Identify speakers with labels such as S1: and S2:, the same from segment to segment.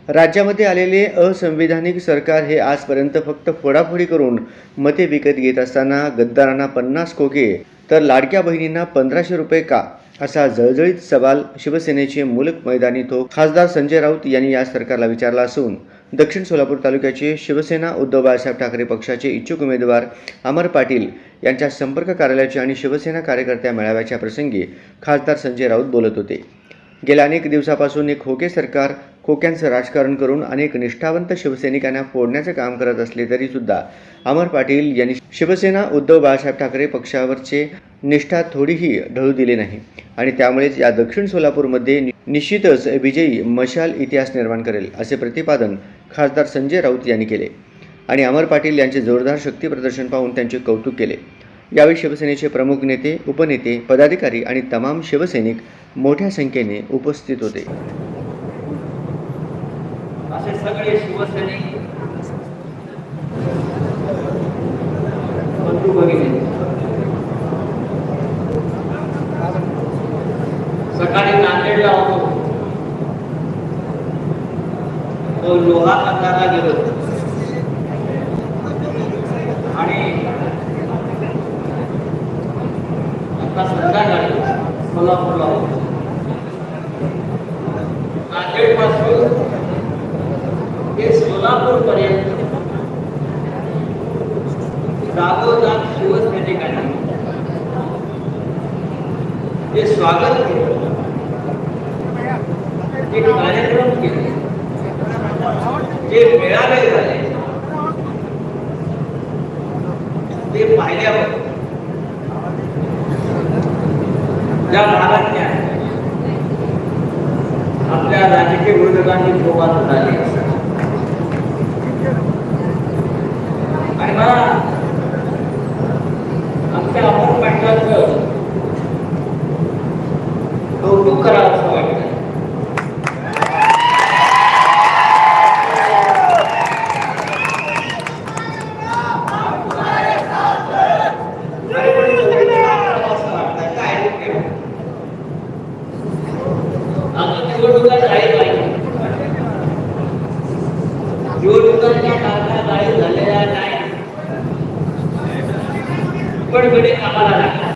S1: राज्यामध्ये आलेले असंविधानिक सरकार हे आजपर्यंत फक्त फोडाफोडी करून मते विकत घेत असताना गद्दारांना 50 खोके तर लाडक्या बहिणींना 1500 रुपये का, असा जळजळीत सवाल शिवसेनेचे मुलक मैदानी थोक खासदार संजय राऊत यांनी या सरकारला विचारला असून दक्षिण सोलापूर तालुक्याचे शिवसेना उद्धव बाळासाहेब ठाकरे पक्षाचे इच्छुक उमेदवार अमर पाटील यांच्या संपर्क कार्यालयाच्या आणि शिवसेना कार्यकर्त्या मेळाव्याच्या प्रसंगी खासदार संजय राऊत बोलत होते. गेल्या अनेक दिवसापासून एक खोके सरकार खोक्यांचं राजकारण करून अनेक निष्ठावंत शिवसैनिकांना फोडण्याचं काम करत असले तरी सुद्धा अमर पाटील यांनी शिवसेना उद्धव बाळासाहेब ठाकरे पक्षावरचे निष्ठा थोडीही ढळू दिली नाही आणि त्यामुळेच या दक्षिण सोलापूरमध्ये निश्चितच विजयी मशाल इतिहास निर्माण करेल असे प्रतिपादन खासदार संजय राऊत यांनी केले आणि अमर पाटील यांचे जोरदार शक्ती प्रदर्शन पाहून त्यांचे कौतुक केले. यावेळी शिवसेनेचे प्रमुख नेते, उपनेते, पदाधिकारी आणि तमाम शिवसैनिक मोठ्या संख्येने उपस्थित होते.
S2: असे सगळे शिवसैनिक बंधू भगिनी सकाळी नांदेडला होतो, तो लोहा अंधारा गेलो आणि आता संध्याकाळी सोलापूरला होतो. नांदेड पासून ते सोलापूर पर्यंत जागोजाग शिवसैनिकांनी ते स्वागत केलं, जे कार्यक्रम केले, जे मेळावे झाले ते पाहिल्यावर ज्या भागातल्या आपल्या राजकीय विरोधकांनी सुरुवात झाली आणि मला आमच्या अमर पाटलांचं कौतुक करावं असं वाटतं. निवडणुकांच्या तारखा जाहीर झालेल्या नाही, पण गडे कामाला लागला.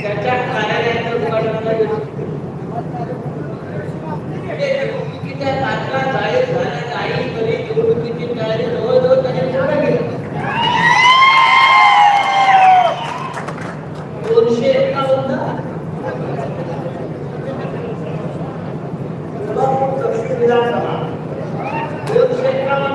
S2: त्याच्या कार्यालयाचं उद्घाटन निवडणुकीच्या तारखा जाहीर झाल्या नाही तरी निवडणुकीची तयारी जवळजवळ त्याने पूर्ण केली. 251 दक्षिण विधानसभा 251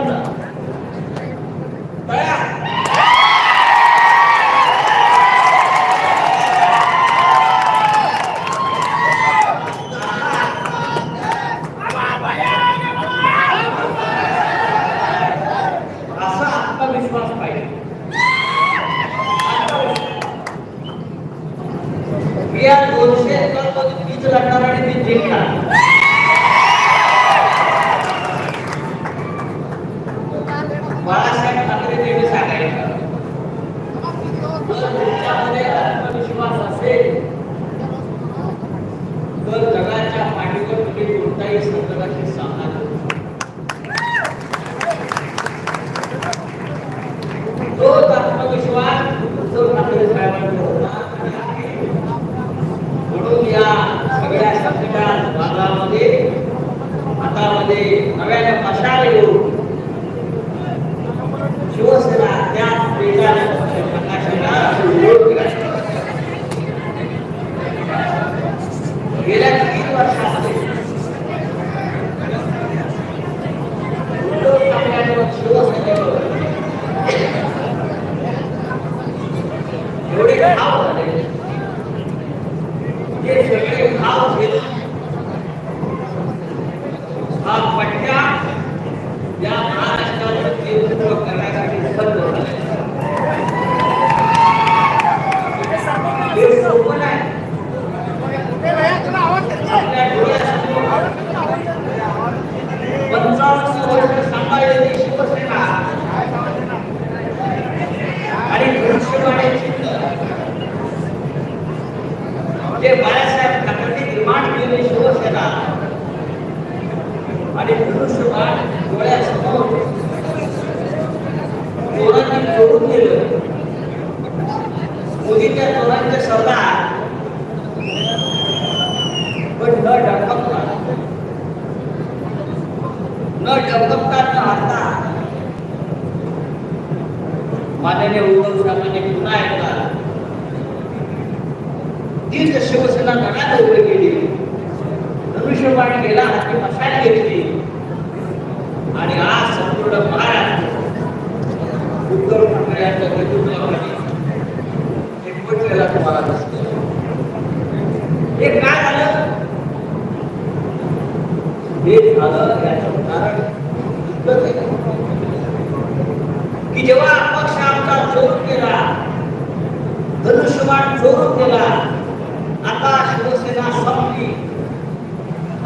S2: गेलं. मोदीच्या तोरणाचे सरदार पण न डगमगता न हरता माननीय उद्धव साहेबांनी पुन्हा एकदा तीच शिवसेना गटात उभी केली. धनुष्यबाण गेला, हाती मशाल घेतली आणि आज संपूर्ण महाराष्ट्र उद्धव ठाकरे यांच्या नेतृत्वाखाली एकवटलेला तुम्हाला दिसतो. हे काय झालं? हे झालं याचं कारण इतकंच आहे की जेव्हा पक्ष आमचा चोरून केला, धनुष्यबाण चोरून केला, आता शिवसेना संपली,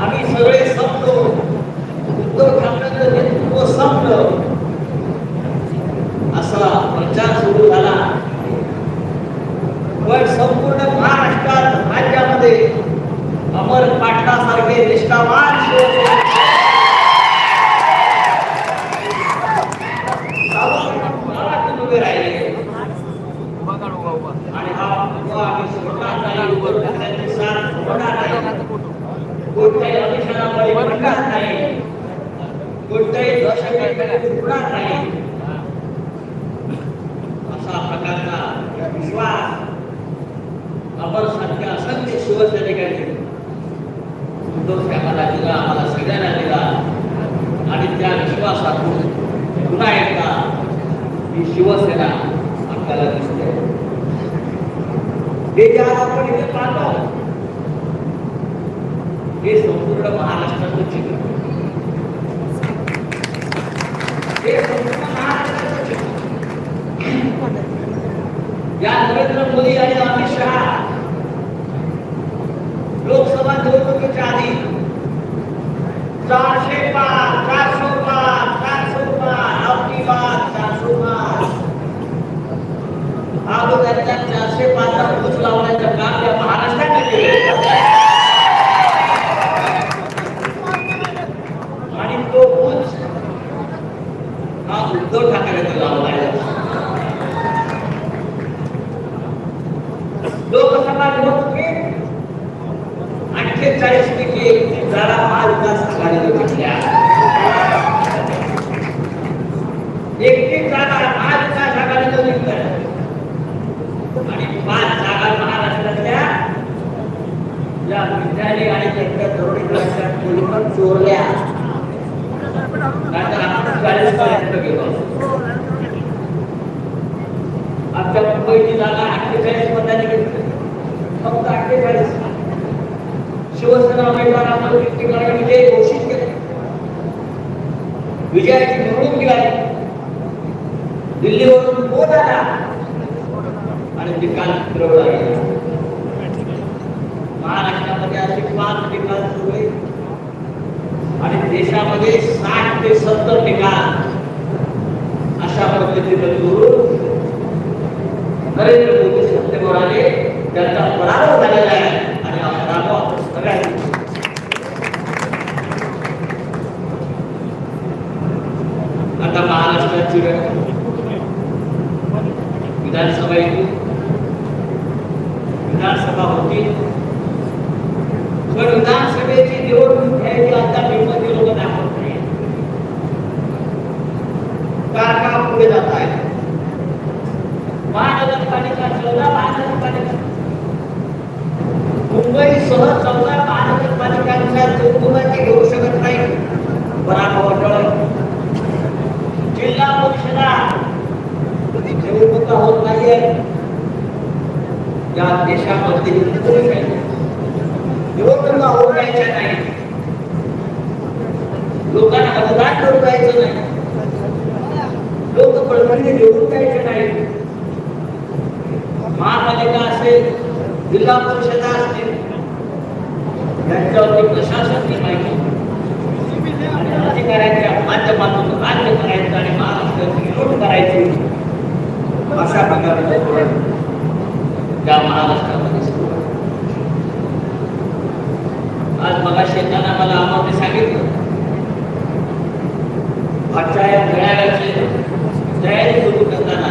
S2: आम्ही सगळे संपलो, उद्धव ठाकरेंचं नेतृत्व संपलं, असा प्रचार सुरू झाला. पण संपूर्ण महाराष्ट्रात, राज्यामध्ये अमर पाटलासारखे निष्ठावान उभे राहिले आणि हा आम्ही सोडणार नाही, त्यांची साथ सोडणार नाही, कोणत्याही अभिषेकामध्ये पडणार नाही, कोणत्याही दहशतीकडे झुकणार नाही, असा प्रकारचा विश्वास अमर सारख्या असंख्य शिवसैनिकांनी उद्धव साहेबांना दिला, आम्हाला सगळ्यांना दिला आणि त्या विश्वासातून पुन्हा एकदा ही शिवसेना आपल्याला दिसते. हे जे आज आपण इथे पाहतो हे संपूर्ण महाराष्ट्राचं चित्र, हे संपूर्ण महाराष्ट्राचं चित्र. या नरेंद्र मोदी आणि अमित शहा लोकसभा निवडणुकीच्या आधी 400 पार, 400 पार, 400 पार, आपली बात 400 पार, त्यांच्या 400 पारचा पूज लावण्याचं काम या महाराष्ट्रात केलं आणि तो पूज हा उद्धव ठाकरेंनी लावला आहे. लोकसभा निवडणुकीत 48 पैकी 31 जागा महाविकास आघाडीने जिंकल्या. 31 जागा महाविकास आघाडीने जिंकल्या आणि 5 जागा महाराष्ट्रातल्या या विद्यार्थी आणि त्यांच्या तरुणीच्या मुलींवर चोरल्या. नाहीतर आपण 40 पर्यंत गेलो. आमच्या मुंबईची जागा 48 मतांनी घेतली, फक्त 48. शिवसेना उमेदवारांना ठिकठिकाणी विजय घोषित केले, विजयाची मिरवणूक निघाली, दिल्लीवरून फोन आला आणि निकाल फिरवला गेला. महाराष्ट्रामध्ये असे 5 निकाल सुरू आहेत आणि देशामध्ये 60 ते 70 निकाल अशा पद्धतीने करून नरेंद्र मोदी सत्तेवर आले, त्यांचा पराभव झालेला आहे आणि हा पराभव आपण सगळ्यांनी आता महाराष्ट्राची विधानसभा येईल, विधानसभा होती, पण विधानसभेची निवडणूक घ्यायची आता बिनमध्ये लोक दाखवत नाही. कारका पुढे जात आहे. महानगरपालिका 14 महानगरपालिका, मुंबईसह 14 महानगरपालिकांच्या निवडणुका घेऊ शकत नाही, पराभव टळला. जिल्हा परिषदा निवडणुका होत नाहीये या देशामध्ये, निवडणुका होऊ द्यायच्या नाही, लोकांना मतदान करू द्यायचं नाही, लोक प्रतिनिधी निवडून द्यायचे नाही. महापालिका असेल, जिल्हा परिषदा असतील, त्यांच्यावरती प्रशासनाची माहिती आणि अधिकाऱ्यांच्या माध्यमातून राज्य करायचं आणि महाराष्ट्राची लूट करायची, अशा प्रकारचे धोरण त्या महाराष्ट्रामध्ये सुरू आहे. आज मगाशी येताना मला आम्हाला सांगितलं, आजच्या या मेळाव्याची तयारी सुरू करताना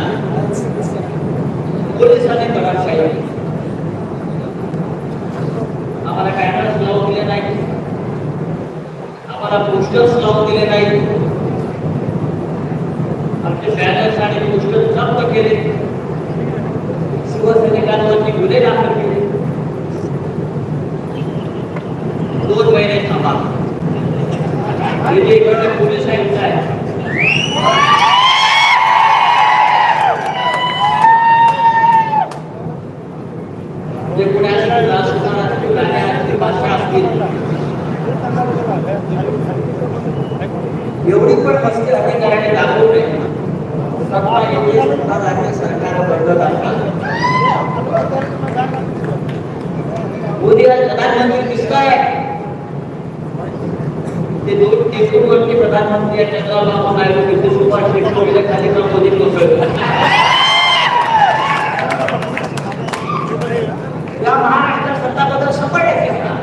S2: आमचे बॅनर्स आणि पोस्टर जप्त केले, शिवसैनिकांवरती गुन्हे दाखल केले. 2 महिने थांबा. इकडे पोलीस आयुक्त आहे, जे पुण्यासाठी राजकारणातील राहण्याची भाषा असतील, एवढी पण मस्ती अधिकाऱ्याने दाखवू नये. सत्ता येते, सत्ता राज्य सरकार बदलत असतात. मोदी आज प्रधानमंत्री दिसत आहे. ते 2 टेकूनवरती प्रधानमंत्री आहेत, चंद्रबाबू नायडू तिथे सुभाष शेट्टी खाली जाऊन मोदी कोसळले. या महाराष्ट्रात सत्ताबद्दल सपाट आहे का?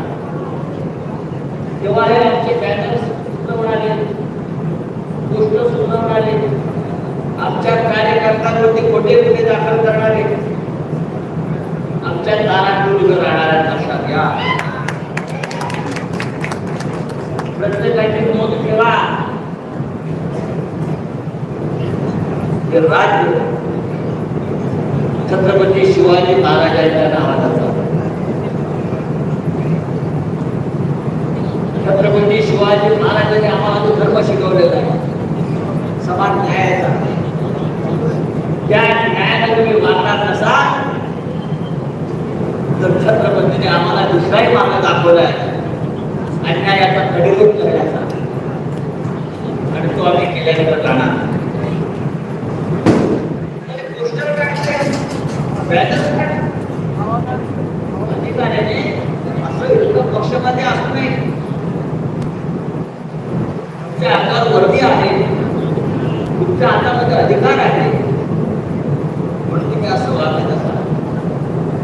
S2: तेव्हा हे आमचे बॅनर्स सुद्धा आले, पोस्टर सुद्धा आले, आमच्या कार्यकर्त्यांवरती खोटे गुन्हे दाखल करणारे, आमच्या दारात उभं राहणाऱ्या लक्षात घ्या. प्रत्येकाची नोंद ठेवा. हे राज्य छत्रपती शिवाजी महाराजांच्या नावाचा. छत्रपती शिवाजी महाराजांनी आम्हाला जो धर्म शिकवलेला आहे, समान न्यायाचा, त्या न्यायाला तुम्ही मानणार नसाल तर छत्रपतीने आम्हाला दुसराही मार्ग दाखवला आहे अन्यायाचा कडेरूप करण्याचा, आणि तो आम्ही केल्यानंतर जाणार. अधिकाऱ्याने असं विरोधक पक्षामध्ये असू नये. तुमच्या हातात वर्दी आहे, तुमच्या हातामध्ये अधिकार आहे, म्हणून तुम्ही असं वागत असाल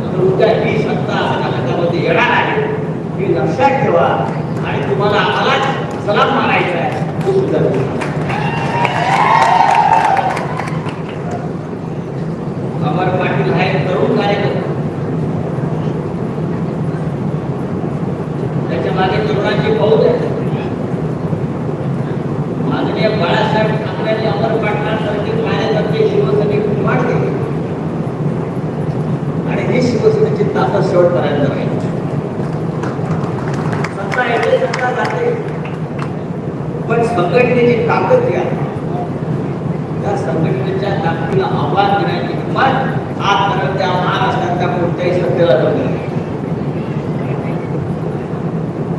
S2: तर उद्या ही सत्ता आपल्या हातामध्ये येणार आहे, ही लक्षात ठेवा. आणि तुम्हाला आम्हालाच सलाम मानायचा आहे, तो सुद्धा. अमर पाटील हा एक तरुण कार्यकर्ता, त्याच्या मागे तरुणांची फौज आहे. माननीय बाळासाहेब ठाकरेंनी अमर पाटलांसारखे कार्यकर्ते शिवसैनिक निर्माण केले, आणि ही शिवसेनेची ताकद शेवटपर्यंत राहील. सत्ता येते, सत्ता जाते, पण संघटनेची ताकद जी आहे, त्या संघटनेच्या ताकदीला आव्हान देण्याची हिंमत आजपर्यंत त्या महाराष्ट्रातल्या कोणत्याही सत्तेला जमली नाही.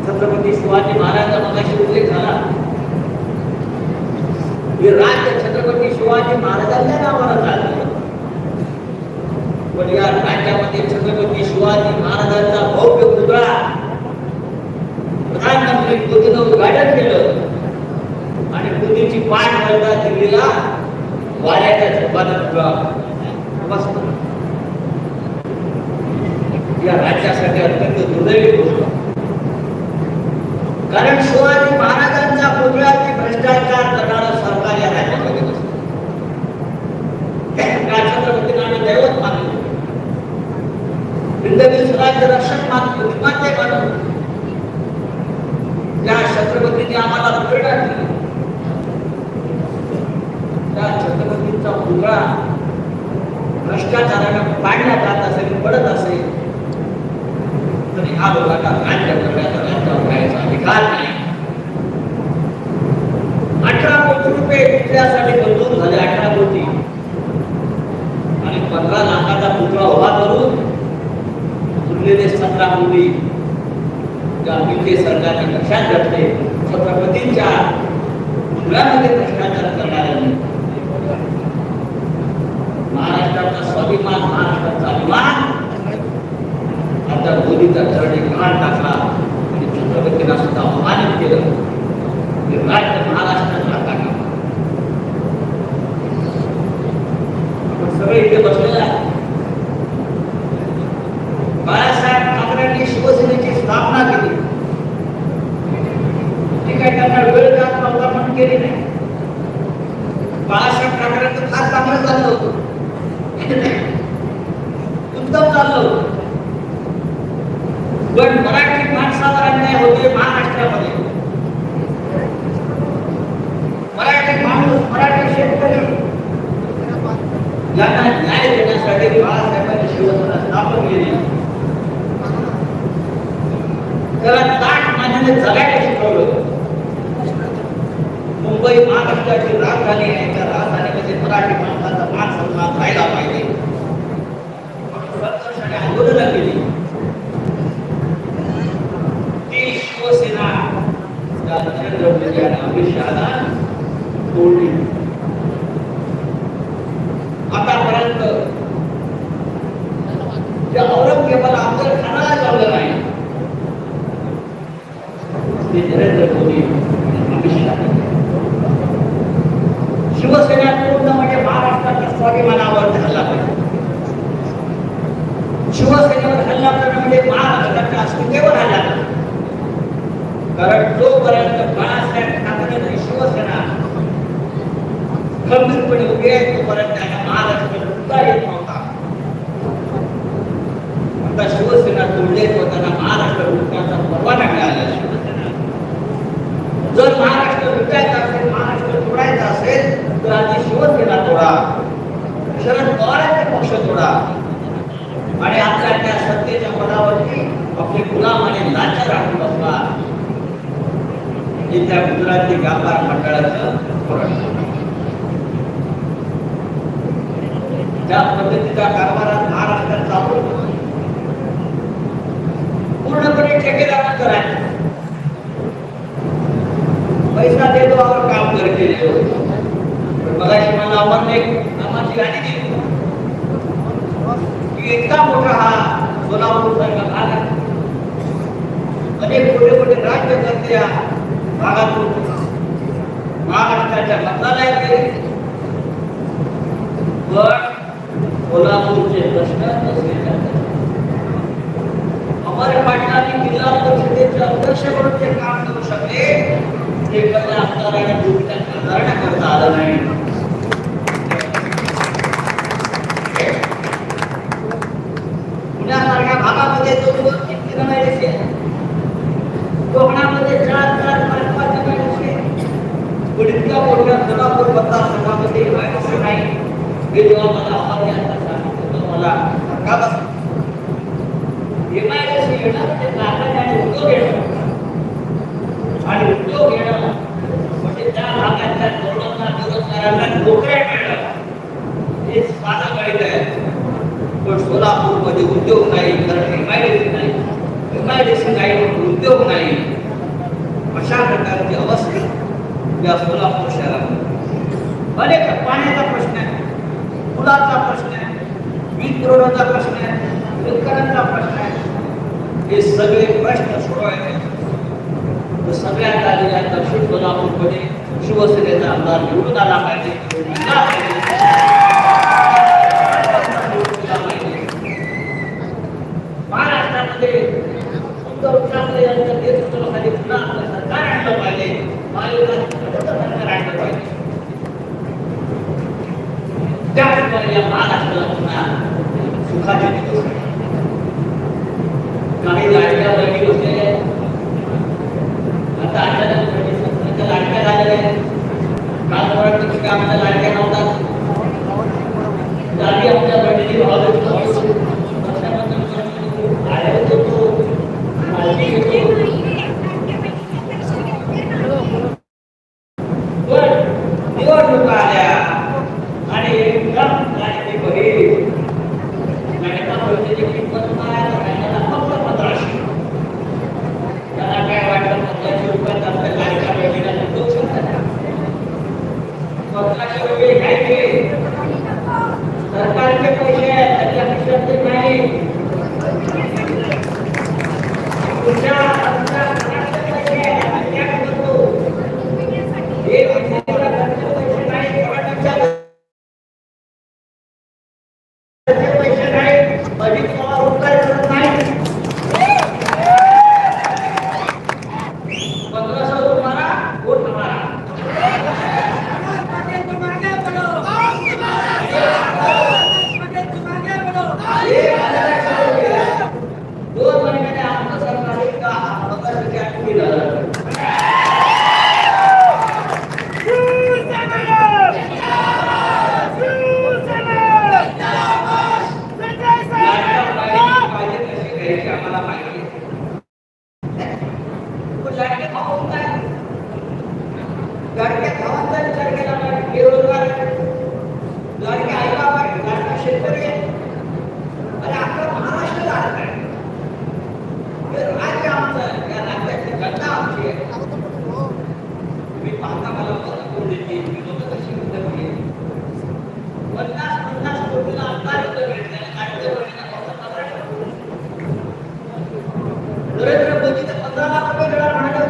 S2: छत्रपती शिवाजी महाराजांचा मगाशी उल्लेख झाला. हे राज्य छत्रपती शिवाजी महाराजांच्या नावानं चाललं, पण या राज्यामध्ये छत्रपती शिवाजी महाराजांचा भव्य पुतळा प्रधानमंत्री मोदींनी उद्घाटन केलं, आणि मोदीची पाठ घालता दिल्लीला वाऱ्याच्या झोपात मस्त. या राज्यासाठी अत्यंत दुर्दैवी गोष्ट, कारण शिवाजी महाराजांच्या पुतळ्याची भ्रष्टाचार करणारं सरकार या राज्यामध्ये नसतं. छत्रपतींना आम्ही दैवत मानतो, हिंदवी स्वराज्य रक्षक मानतो, विमाते मानतो. त्या छत्रपतींनी आम्हाला प्रेरणा दिली. त्या छत्रपतींचा पुतळा भ्रष्टाचाराने पाडण्यात जात असेल, पडत असेल, तर ह्या लोकांना राज्य करण्याचा, राज्यावर राहायचा अधिकार नाही. 18 कोटी रुपये पुतळ्यासाठी मंजूर झाले, 18 कोटी, आणि 15 लाखाचा पुतळा उभा करून उरलेले 17 कोटी गांधीचे सरकारने लक्षात घेतले. छत्रपतींच्या पुतळ्यामध्ये भ्रष्टाचार करणाऱ्यांनी महाराष्ट्राचा स्वाभिमान, महाराष्ट्राचा अभिमान आता मोदीचा चरणी घाण टाकला, आणि छत्रपतींना सुद्धा अपमानित केलं. राज्य महाराष्ट्रात टाकला. आपण सगळे इथे बसलेले आहे. बाळासाहेब ठाकरेंनी शिवसेनेची स्थापना केली, ती काही त्यांना वेळ जात नव्हता पण केली नाही. बाळासाहेब ठाकरेंचं फार चांगलं चाललं होतं, उत्तम चाललं होतं, पण मराठी माणसाला अन्याय होते महाराष्ट्रामध्ये. मराठी माणूस, मराठी शेतकरी यांना न्याय देण्यासाठी बाळासाहेबांनी शिवसेना स्थापन केली. त्याला ताट मान्याने जगायला शिकवलं. मुंबई महाराष्ट्राची राजधानी आहे, त्या राजधानीमध्ये मराठी माणसाचा मान सन्मान राहिला पाहिजे. संघर्षाने आंदोलनं केली. ती शिवसेना नरेंद्र मोदी आणि अमित शहाला तोडली. आतापर्यंत ज्या औरंगजेबाला अफजल खानाला चाललं नाही, ते नरेंद्र मोदी अमित शहा. शिवसेना पूर्ण म्हणजे महाराष्ट्राच्या स्वाभिमानावर हल्ला पाहिजे. शिवसेनेवर हल्ला करणं म्हणजे महाराष्ट्राच्या अस्मितेवर हल्ला करणं. कारण जोपर्यंत बाळासाहेब ठाकरे आणि शिवसेना खंबीरपणे उभी आहे तोपर्यंत त्यांना महाराष्ट्र लुटता येत नव्हता. आता शिवसेना तोडले त्यांना महाराष्ट्र लुटण्याचा परवाना मिळाला. शिवसेना जर महाराष्ट्र लुटायचा असेल, महाराष्ट्र तोडायचा असेल तर आधी शिवसेना तोडा, शरद पवारांचे पक्ष तोडा आणि आपल्या त्या सत्तेच्या पदावरती आपले गुलाम आणि लाचार राखून बसला. हे त्या गुजराती व्यापार मंडळाचं धोरण. ज्या पद्धतीचा कारभारात महाराष्ट्रात चालू पूर्णपणे ठेकेदारांचं करायचं. पैसा देतो और काम करके देतो. मगाशी मला अमरने नामाची गाणी दिली की इतका मोठा हा सोलापूर सारखा भाग आहे. अनेक मोठे मोठे राज्यकर्ते या भागातून महाराष्ट्राच्या मंत्रालयात गेले, पण कोल्हापूरचे प्रश्न नसले जातात. अमर पाटलांनी जिल्हा परिषदेचे अध्यक्ष म्हणून जे काम करू शकले ते कधी आमदारांना करता आलं नाही. पुण्यासारख्या भागामध्ये कोकणामध्ये 4-5 पण इतक्या मोठ्या सोलापूर मतदारसंघामध्ये व्हायचं नाही. हे जेव्हा मला अमर यांना सांगितलं मला धक्का बसला. MIDC येणार ते कारखाने आणि उद्योग येणार आणि उद्योग येणार म्हणजे त्या भागातल्या तरुणांना बेरोजगारांना नोकऱ्या मिळणार. हे साधं गणित आहे. पण सोलापूरमध्ये उद्योग नाही, कारण MIDC नाही, MIDC नाही म्हणून उद्योग नाही. अशा प्रकारची अवस्था या सोलापूर शहरामध्ये. अनेक पाण्याचा प्रश्न आहे, पुलाचा प्रश्न आहे, वीज पुरवठ्याचा प्रश्न आहे, शेतकऱ्यांचा प्रश्न आहे. हे सगळे प्रश्न सोडवायचे सगळ्यात आधी या दक्षिण सोलापूरमध्ये शिवसेनेचा आमदार निवडून आला पाहिजे. महाराष्ट्रामध्ये उद्धव ठाकरे यांच्या नेतृत्वाखाली पुन्हा आपलं सरकार आणलं पाहिजे. सरकार आणलं पाहिजे. त्याचप्रमाणे या महाराष्ट्राला पुन्हा सुखाचे दिवस काही लाडक्या बहिणी बसलेल्या आहेत. आता अचानक लाडक्या झालेल्या आहेत. काल वाटतं की आमच्या लाडक्या नव्हतात. आधी आमच्या बहिणीची निवडणुका आल्या आणि एकदम लाडकी बहीण किंमत फक्त 1500. त्याला काय वाटतं 1500 रुपयात आपल्या लाडक्या बहिणीला देऊ शकतात. 1500 रुपये घ्यायचे शेतकरी आहे. अरे आपला महाराष्ट्र राज्य आहे, हे राज्य आमचं आहे, या राज्याची जनता आमची आहे. तुम्ही पाहता मला कोण देते, मी लोक कशी उत्तर दिली. 50 कोटीला आमदार उत्तर भेटले आणि नरेंद्र मोदी तर 15 लाख रुपये देणार म्हणाले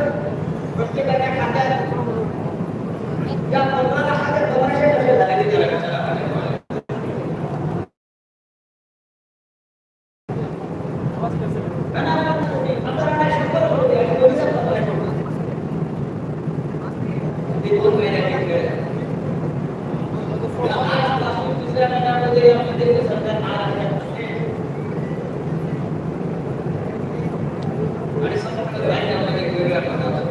S2: प्रत्येकाच्या खात्यात. या 15 लाखाचे 1500 कसे झाले ते त्याला विचारा. ते 2 महिन्याचे खेळ. आजपासून दुसऱ्या महिन्यामध्ये यामध्ये सरकार महाराष्ट्रात आणि समग्र राज्यामध्ये वेगवेगळ्या प्रकारचा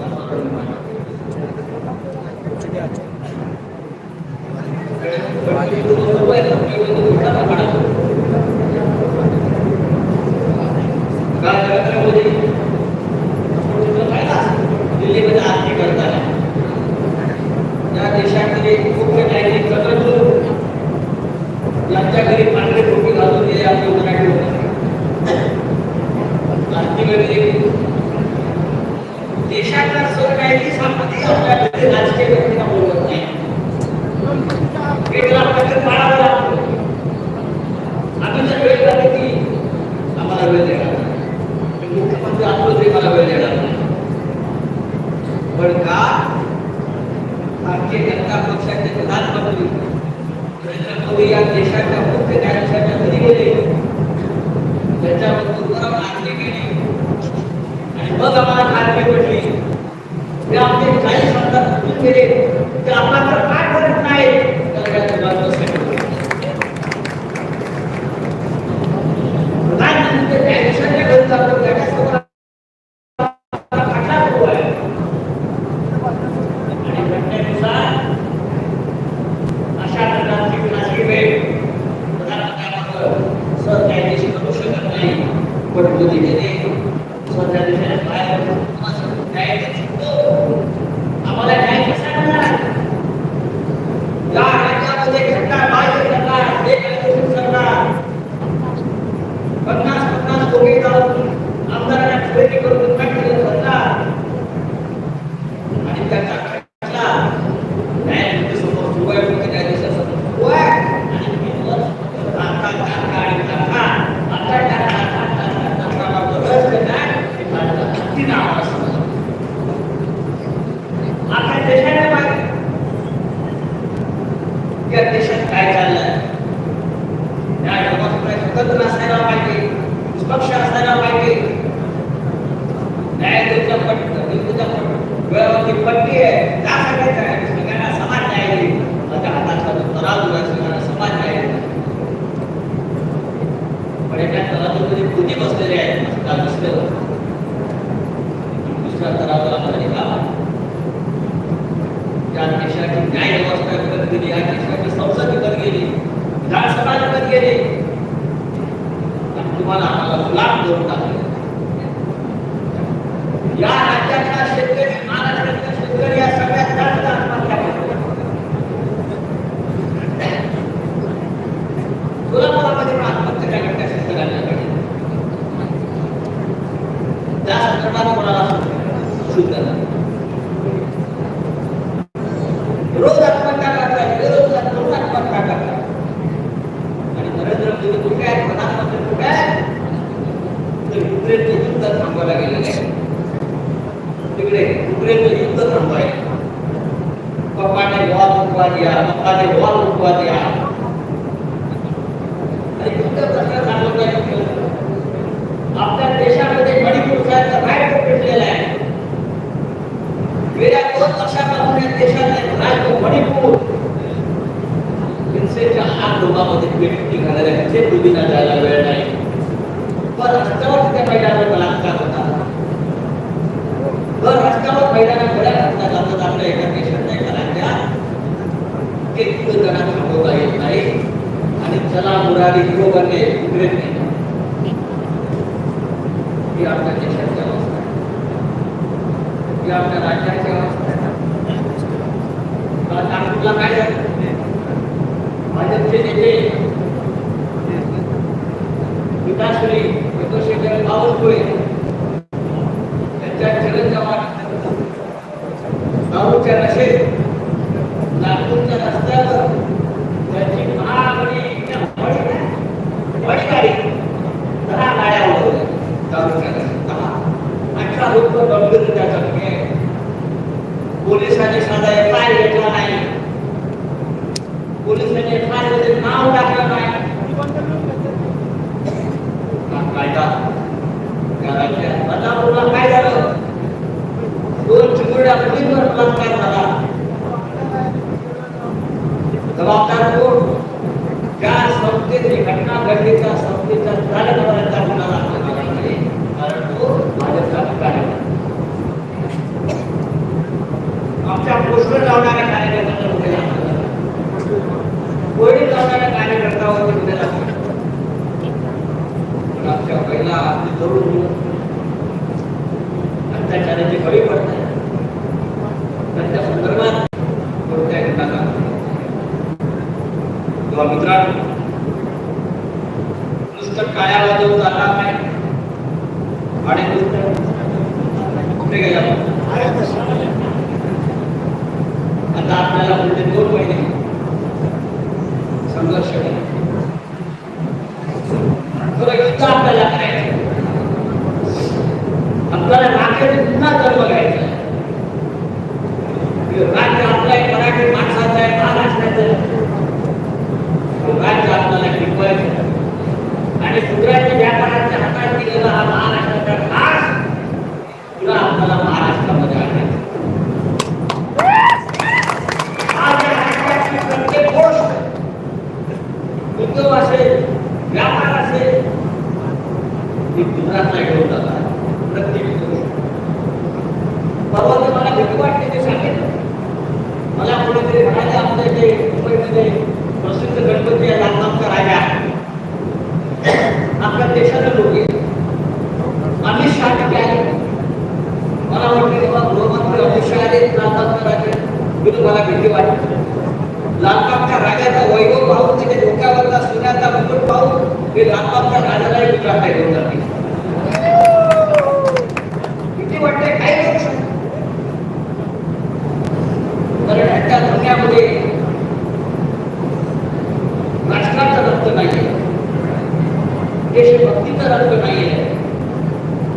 S2: दिल्लीमध्ये आरती करताना या देशामध्ये मुख्य न्यायाधीश चंद्रचूड यांच्या घरी पांढरे टोपी घालून गेले आपले मराठी लोक. आरतीमध्ये देशाचा सरन्यायाधीश हा कधी आपल्याकडे राजकीय व्यक्तीला बोलत नाही. एक आपल्याकडे पाळावं लागतं. आम्ही जर वेळ झाली की आम्हाला वेळ देणार नाही, मुख्यमंत्री असलो तरी मला वेळ देणार नाही. पण का भारतीय जनता पक्षाचे प्रधानमंत्री नरेंद्र मोदी या देशाच्या मुख्य न्यायाधीशाच्या घरी गेले, त्याच्यावर दुर्गम नाचले गेले आणि मग आम्हाला खात्री पडली की आमचे 40 आमदार निवडून गेले तर आपण तर काय करत नाही तर काय तुम्हाला प्रधानमंत्री न्यायाधीशाच्या घरी जातो त्याच्यासमोर खटला सुरू आहे आणि घटनेनुसार अशा प्रकारची खासगी वेळ प्रधानमंत्र्यांवर सरन्यायाधीश करू शकत नाही. पण मोदी गेले सरन्यायाधीशाने बाहेर आम्हाला न्याय कसा मिळणार. या राज्यामध्ये घटना बाहेर सरकार बेकायदेशीर सरकार 50 कोटी जाऊन आमदारांना खरेदी करून टाकलेलं सरकार आणि त्याचा खटला न्यायालयाच्या समोर सुरू आहे. मुख्य न्यायाधीशासमोर सुरू आहे आणि या देशात काय चाललंय, या व्यवस्थेला स्वतंत्र असायला पाहिजे, निष्पक्ष असायला पाहिजे. न्यायालयाच्या वेळावरती पट्टी आहे त्यासाठी सगळ्यांना समान न्याय देईल. माझ्या हातातला जो तराजू आहे सगळ्यांना समान न्याय देईल. पण एका तराजूमध्ये बुद्धी बसलेले आहेत असं दिसलं. दुसऱ्या तराजूला म्हणजे का या देशाची न्याय व्यवस्था विकत गेली, या देशाची संसद विकत गेली, विधानसभा विकत गेली आणि तुम्हाला आम्हाला गुलाम करून टाकले. या राज्याचा शेतकरी, महाराष्ट्राचा शेतकरी या सगळ्यात जास्त आत्महत्या करतो. सोलापुरामध्ये आत्महत्या करणाऱ्या शेतकऱ्यांना त्या संदर्भात कोणाला सूचना रोज आत्महत्या करतात, रोज आत्महत्या करतात. आणि नरेंद्र मोदी कुठे आहेत, प्रधानमंत्री कुठे आहेत, तर युक्रेनचे युद्ध थांबवायला गेलेले आहे. तिकडे युक्रेनचे युद्ध थांबवाय, पप्पाने वॉर रुकवा दिया, पप्पाने वॉर रुकवा दिया. आणि युद्ध कसं थांबवता आपल्या देशामध्ये मणिपूर सारखा राष्ट्र पेटलेला आहे. गेल्या 2 वर्षापासून या देशात राज्य मणिपूर हिंसेच्या आगोगामध्ये पेट निघालेल्या आहे. ते दुनिया जायला वेळ नाही. पण रस्त्यावर त्या महिलांवर बलात्कार होता, तर रस्त्यावर महिलांना गोळ्या घातल्या जातात. आपल्या एका देशात एका राज्यात एक युद्धना थांबवता येत नाही. आणि चला मुरारी हिरो बनले युक्रेनने. ही आपल्या देशाची अवस्था आहे, ही आपल्या राज्याची अवस्था आहे. नागपूरला काय झालं, भाजपचे नेते पिताश्री चंद्रशेखर बावनकुळे त्यांच्या चिरंजीवांनी दारूच्या नशेत नागपूरच्या रस्त्यावर त्यांची महागडी गाडी 10 गाड्या होत्या दारूच्या नशेत 18 लोक गंभीररित्या जखमी आहेत. पोलिसांनी साधा एफआयआर घेतला नाही, पोलिसांनी एफआयआर मध्ये नाव टाकलं नाही. कायदा त्या राज्यात बदलापूरला काय झालं, 2 चिमुरड्या मुलींवर बलात्कार झाला. जबाबदार कोण? ज्या संस्थेत ही घटना घडली त्या संस्थेचा चालकाचा गुन्हा दाखल केला नाही, कारण तो भाजपचा कार्यकर्ता. आमच्या पोस्टर लावणाऱ्या कार्यकर्त्यांना कुठे लागलं, कोणी लावणाऱ्या कार्यकर्त्यावर कुठे लागलं. आमच्या पहिला तरुण अत्याचाराची बळी पडतात, त्यांच्या संदर्भात कोणत्या घटना किंवा मित्रांनो, नुसतं काळ्या वाजवून चालणार नाही. आणि कुठे गेला आता आपल्याला पुढे 2 महिने संघर्ष आपल्याला करायचं, आपल्याला राज्यात पुन्हा जन्म घ्यायचा. राज्य आपलं आहे, मराठी माणसाचं आहे, महाराष्ट्राचं राज्य आपल्याला टिकवायचं. आणि गुजराती व्यापाराच्या हातात दिलेला हा महाराष्ट्राचा घास पुन्हा आपल्याला महाराष्ट्रामध्ये आणायचा. प्रत्येक गोष्ट, उद्योग असेल, व्यापार असेल, ही गुजरातला घेऊन जातात. प्रत्येक गोष्ट परवा तर मला भीती वाटते ते सांगितलं. मला कोणीतरी म्हणाले आपल्या इथे मुंबईमध्ये प्रसिद्ध गणपती या लालबागचा राजा आपल्या देशाला लोक आहेत. अमित शहा तिथे आले, मला वाटते तेव्हा गृहमंत्री अमित शहा आले लालबागचा राजा. मी तुम्हाला भीती वाटते. लालबागच्या राजाचा वैभव पाहून, तिथे डोक्यावरचा सोन्याचा मुकुट पाहून हे लालबागच्या राजालाही गुजरातला घेऊन जाते. किती वाटते काय करू शकतो. कारण ह्याच्या दुनियामध्ये राष्ट्राचा रक्त नाहीये, देशभक्तीचा रक्त नाहीये,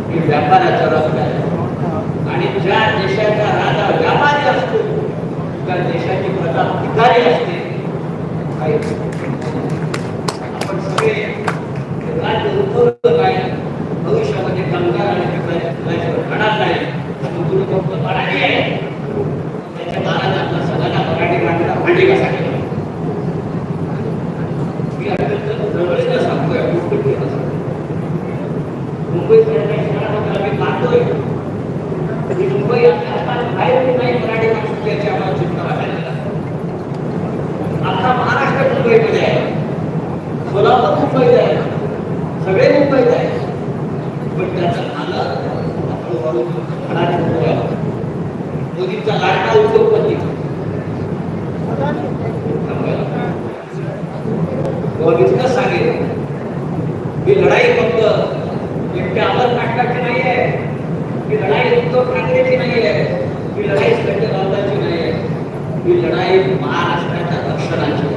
S2: हे व्यापाराचा रक्त आहे. आणि ज्या देशाचा राजा व्यापारी असतो, त्या देशाची प्रजा भिकारी असते. आपण सगळे राज्य उठवलं नाही, भविष्यामध्ये कामगार आणि घडणार नाही. तुम्ही फक्त मराठी आहे, त्याच्या दारात आपला सगळ्यांना मराठी माणसाला भांडी कसा केला. मी अत्यंत जवळीनं सांगतोय, मुंबई शहरामध्ये आम्ही मानतोय की मुंबई आपल्या हातात बाहेर नाही, मराठी माणसाची याची आम्हाला चिंता वाटायला. आता महाराष्ट्र मुंबईमध्ये आहे, सोलापूर मुंबईत आहे, सगळे मुंबईत आहे. पण त्याचं आलं हळूहळू मोदींचा लाडका उद्योगपती इतकंच सांगेल ही लढाई फक्त एकट्या अमर नाटकाची नाही आहे, ही लढाई उद्धव ठाकरेची नाही आहे, ही लढाई संजय राऊतांची नाही आहे, ही लढाई महाराष्ट्राच्या रक्षणाची.